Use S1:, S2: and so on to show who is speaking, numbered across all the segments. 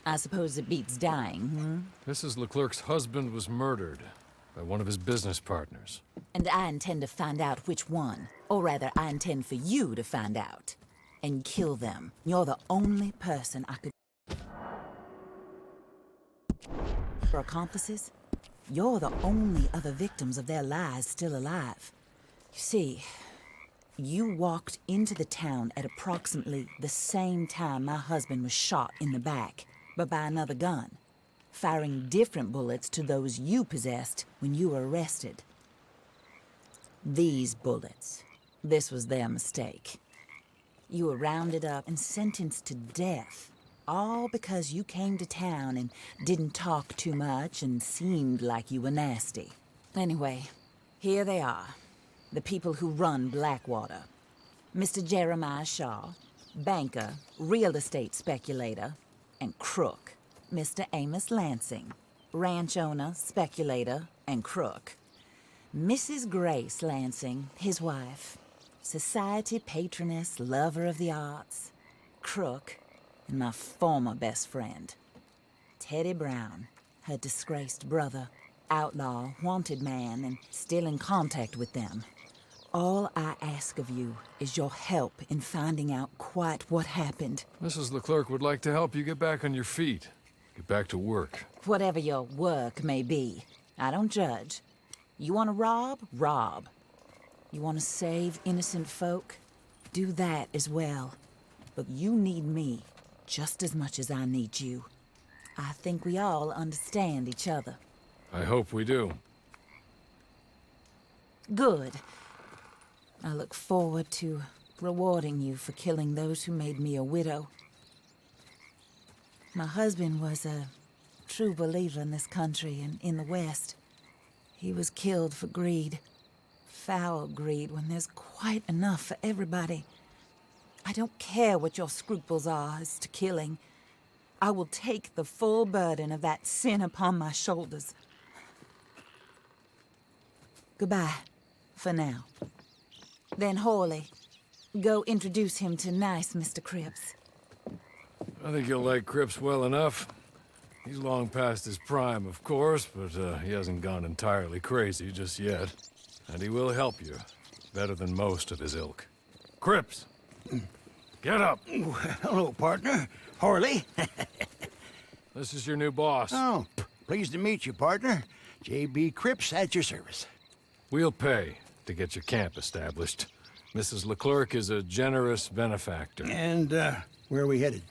S1: I suppose it beats dying, hmm?
S2: Mrs. Leclerc's husband was murdered by one of his business partners.
S1: And I intend to find out which one. Or rather, I intend for you to find out. And kill them. You're the only person I could... For accomplices, you're the only other victims of their lies still alive. You see, you walked into the town at approximately the same time my husband was shot in the back, but by another gun, firing different bullets to those you possessed when you were arrested. These bullets, this was their mistake. You were rounded up and sentenced to death, all because you came to town and didn't talk too much and seemed like you were nasty. Anyway, here they are, the people who run Blackwater. Mr. Jeremiah Shaw, banker, real estate speculator, and crook. Mr. Amos Lansing, ranch owner, speculator, and crook. Mrs. Grace Lansing, his wife, society patroness, lover of the arts, crook, and my former best friend. Teddy Brown, her disgraced brother, outlaw, wanted man, and still in contact with them. All I ask of you is your help in finding out quite what happened.
S2: Mrs. Leclerc would like to help you get back on your feet. Get back to work.
S1: Whatever your work may be, I don't judge. You want to rob? Rob. You want to save innocent folk? Do that as well. But you need me just as much as I need you. I think we all understand each other.
S2: I hope we do.
S1: Good. I look forward to rewarding you for killing those who made me a widow. My husband was a true believer in this country and in the West. He was killed for greed. Foul greed when there's quite enough for everybody. I don't care what your scruples are as to killing. I will take the full burden of that sin upon my shoulders. Goodbye, for now. Then Hawley, go introduce him to nice Mr. Cripps.
S2: I think you'll like Cripps well enough. He's long past his prime, of course, but he hasn't gone entirely crazy just yet. And he will help you, better than most of his ilk. Cripps! Get up!
S3: Hello, partner. Harley.
S2: This is your new boss.
S3: Oh, pleased to meet you, partner. J.B. Cripps at your service.
S2: We'll pay to get your camp established. Mrs. Leclerc is a generous benefactor.
S3: And, where are we headed?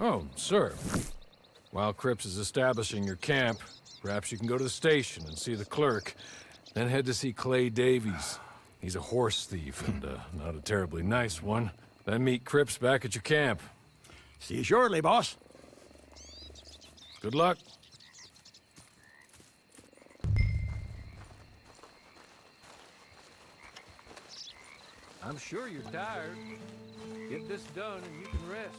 S2: Oh, sir. While Cripps is establishing your camp, perhaps you can go to the station and see the clerk, then head to see Clay Davies. He's a horse thief, and not a terribly nice one. Then meet Cripps back at your camp.
S3: See you shortly, boss.
S2: Good luck.
S4: I'm sure you're tired. Get this done and you can rest.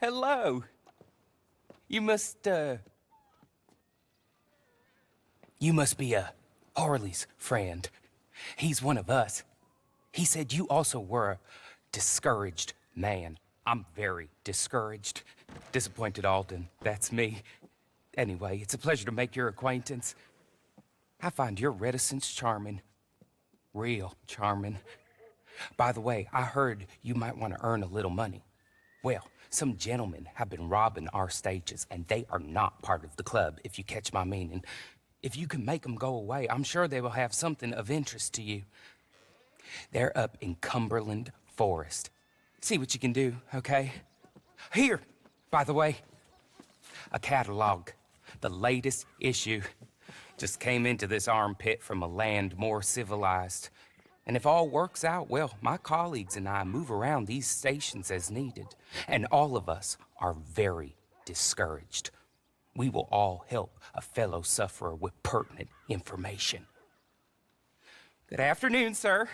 S5: Hello. You must be Harley's friend. He's one of us. He said you also were a discouraged man. I'm very discouraged. Disappointed Alden, that's me. Anyway, it's a pleasure to make your acquaintance. I find your reticence charming. Real charming. By the way, I heard you might want to earn a little money. Well, some gentlemen have been robbing our stages, and they are not part of the club, if you catch my meaning. If you can make them go away, I'm sure they will have something of interest to you. They're up in Cumberland Forest. See what you can do, okay? Here, by the way, a catalog. The latest issue. Just came into this armpit from a land more civilized. And if all works out, well, my colleagues and I move around these stations as needed. And all of us are very discouraged. We will all help a fellow sufferer with pertinent information. Good afternoon, sir.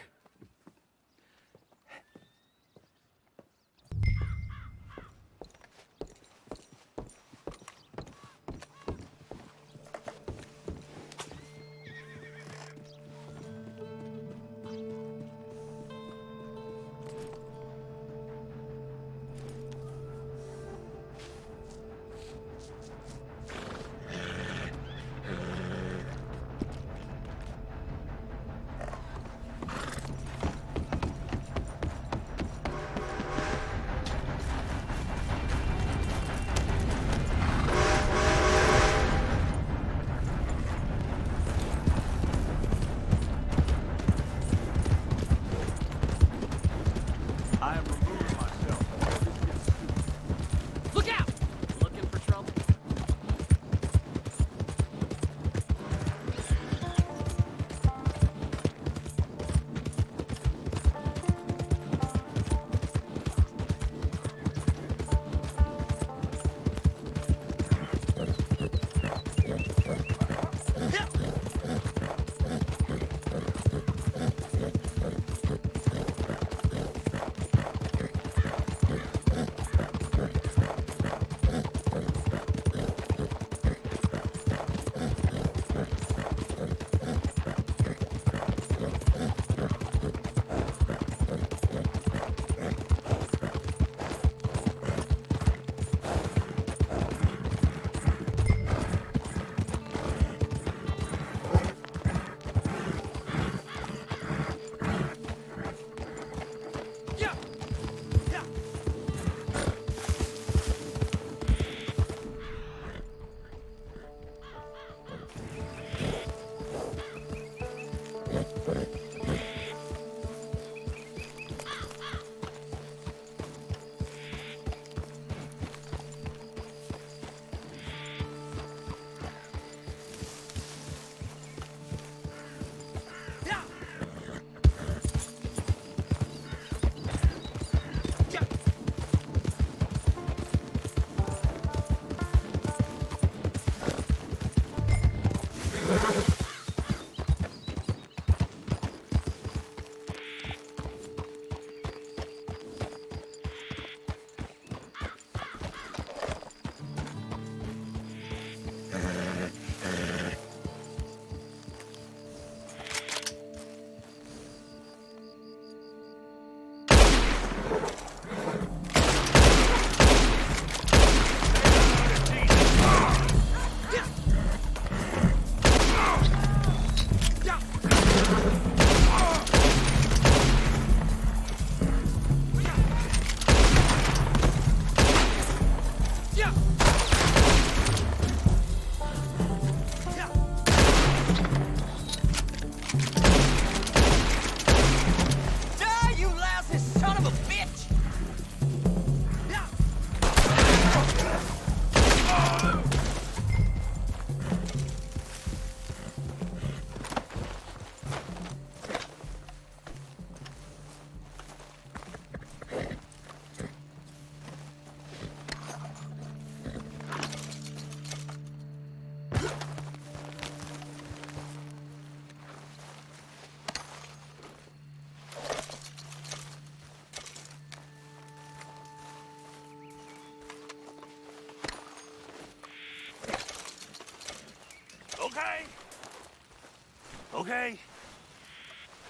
S6: Okay?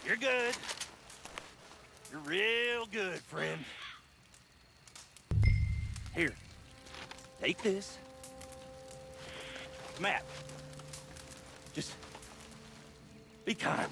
S6: You're good. You're real good, friend. Here, take this. Map. Just be kind.